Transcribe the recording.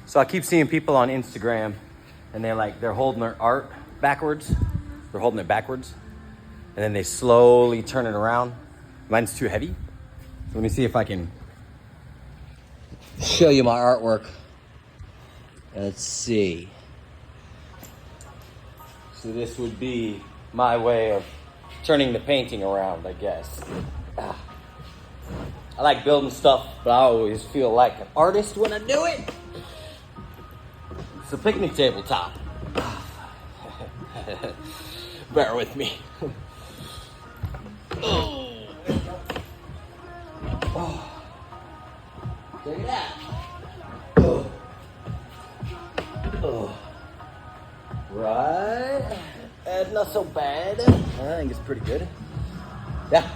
So I keep seeing people on Instagram and they're holding their art backwards. They're holding it backwards. And then they slowly turn it around. Mine's too heavy. So let me see if I can show you my artwork. Let's see. So this would be my way of turning the painting around, I guess. I like building stuff, but I always feel like an artist when I do it. It's a picnic table top. Bear with me. Oh. Check it out. Right. Not so bad. I think it's pretty good. Yeah.